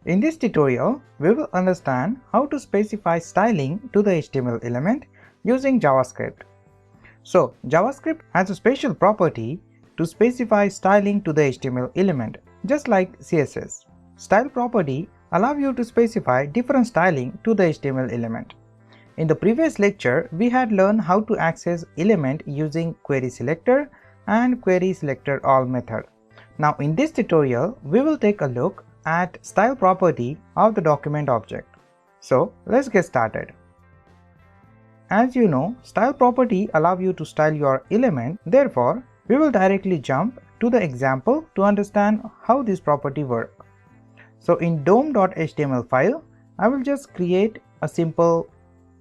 In this tutorial, we will understand how to specify styling to the HTML element using JavaScript. So, JavaScript has a special property to specify styling to the HTML element, just like CSS. Style property allows you to specify different styling to the HTML element. In the previous lecture, we had learned how to access element using query selector and query selector all method. Now in this tutorial, we will take a look at style property of the document object. So let's get started. As you know, style property allows you to style your element. Therefore, we will directly jump to the example to understand how this property works. So in dom.html file, I will just create a simple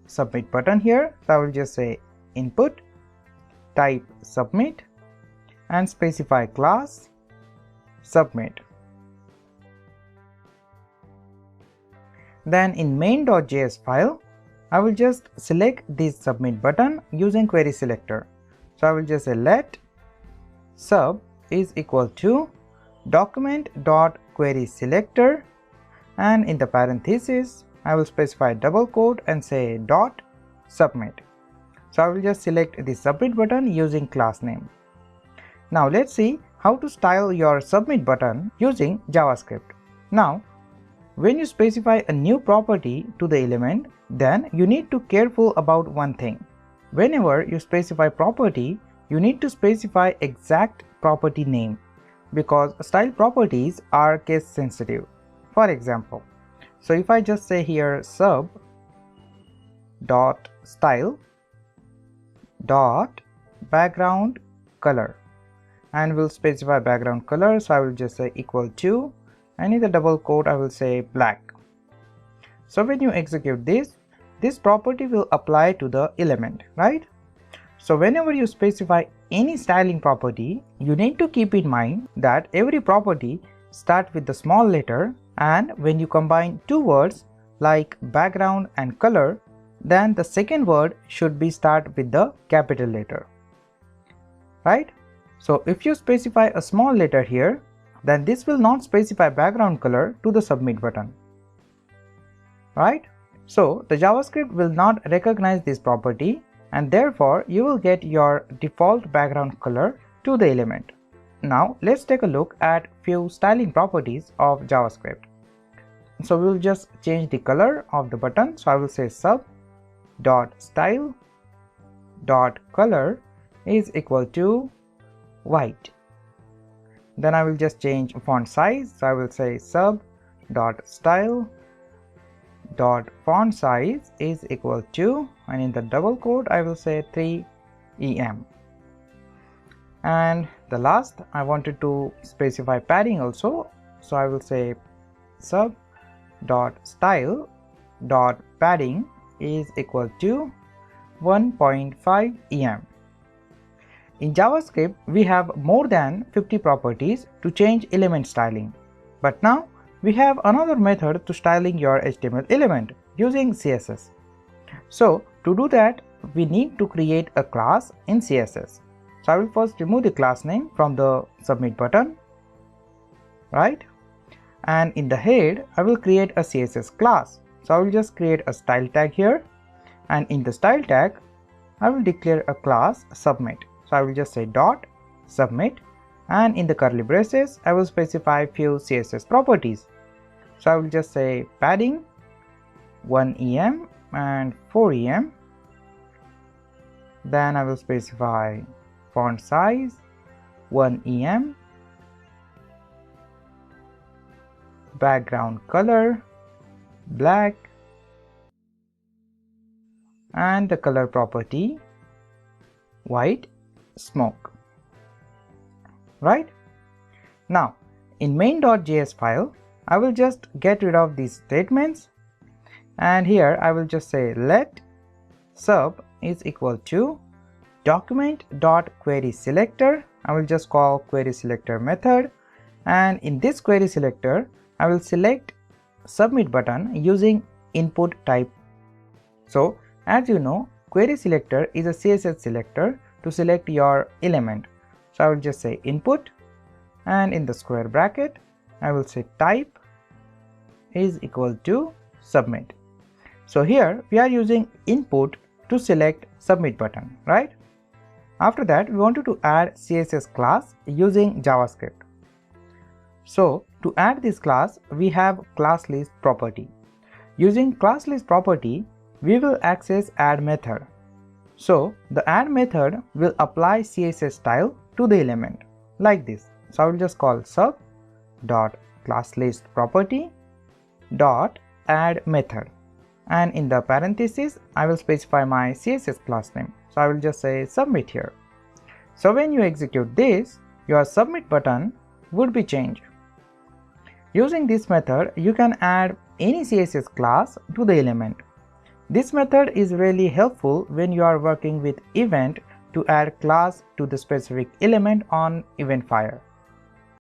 submit button here. So I will just say input, type submit and specify class submit. Then in main.js file, I will just select this submit button using query selector. So I will just say let sub is equal to document.querySelector, and in the parenthesis I will specify double quote and say dot submit. So I will just select the submit button using class name. Now let's see how to style your submit button using JavaScript. Now when you specify a new property to the element, then you need to be careful about one thing. Whenever you specify property, you need to specify exact property name, because style properties are case sensitive. For example, so if I just say here sub dot style dot background color, and will specify background color, so I will just say equal to, and in the double quote I will say black. So when you execute this property will apply to the element, right? So whenever you specify any styling property, you need to keep in mind that every property starts with the small letter, and when you combine two words like background and color, then the second word should be start with the capital letter, right? So if you specify a small letter here, then this will not specify background color to the submit button, right? So the JavaScript will not recognize this property, and therefore you will get your default background color to the element. Now let's take a look at few styling properties of JavaScript. So we will just change the color of the button. So I will say sub dot style dot color is equal to white. Then I will just change font size. So I will say sub dot style dot font size is equal to, and in the double quote I will say 3em. And the last, I wanted to specify padding also. So I will say sub dot style dot padding is equal to 1.5 em. In JavaScript, we have more than 50 properties to change element styling. But now we have another method to styling your HTML element using CSS. So to do that, we need to create a class in CSS. So I will first remove the class name from the submit button, right? And in the head, I will create a CSS class. So I will just create a style tag here, and in the style tag, I will declare a class submit. So I will just say dot submit, and in the curly braces, I will specify few CSS properties. So I will just say padding 1em and 4em. Then I will specify font size 1em, background color black, and the color property white smoke, right? Now in main.js file, I will just get rid of these statements, and here I will just say let sub is equal to document.querySelector. I will just call query selector method, and in this query selector I will select submit button using input type. So as you know, query selector is a CSS selector to select your element. So I will just say input, and in the square bracket I will say type is equal to submit. So here we are using input to select submit button, right? After that, we wanted to add CSS class using JavaScript. So to add this class, we have class list property. Using class list property, we will access add method. So the add method will apply CSS style to the element like this. So I will just call sub dot class list property dot add method, and in the parentheses I will specify my CSS class name. So I will just say submit here. So when you execute this, your submit button would be changed. Using this method, you can add any CSS class to the element. This method is really helpful when you are working with event to add class to the specific element on event fire.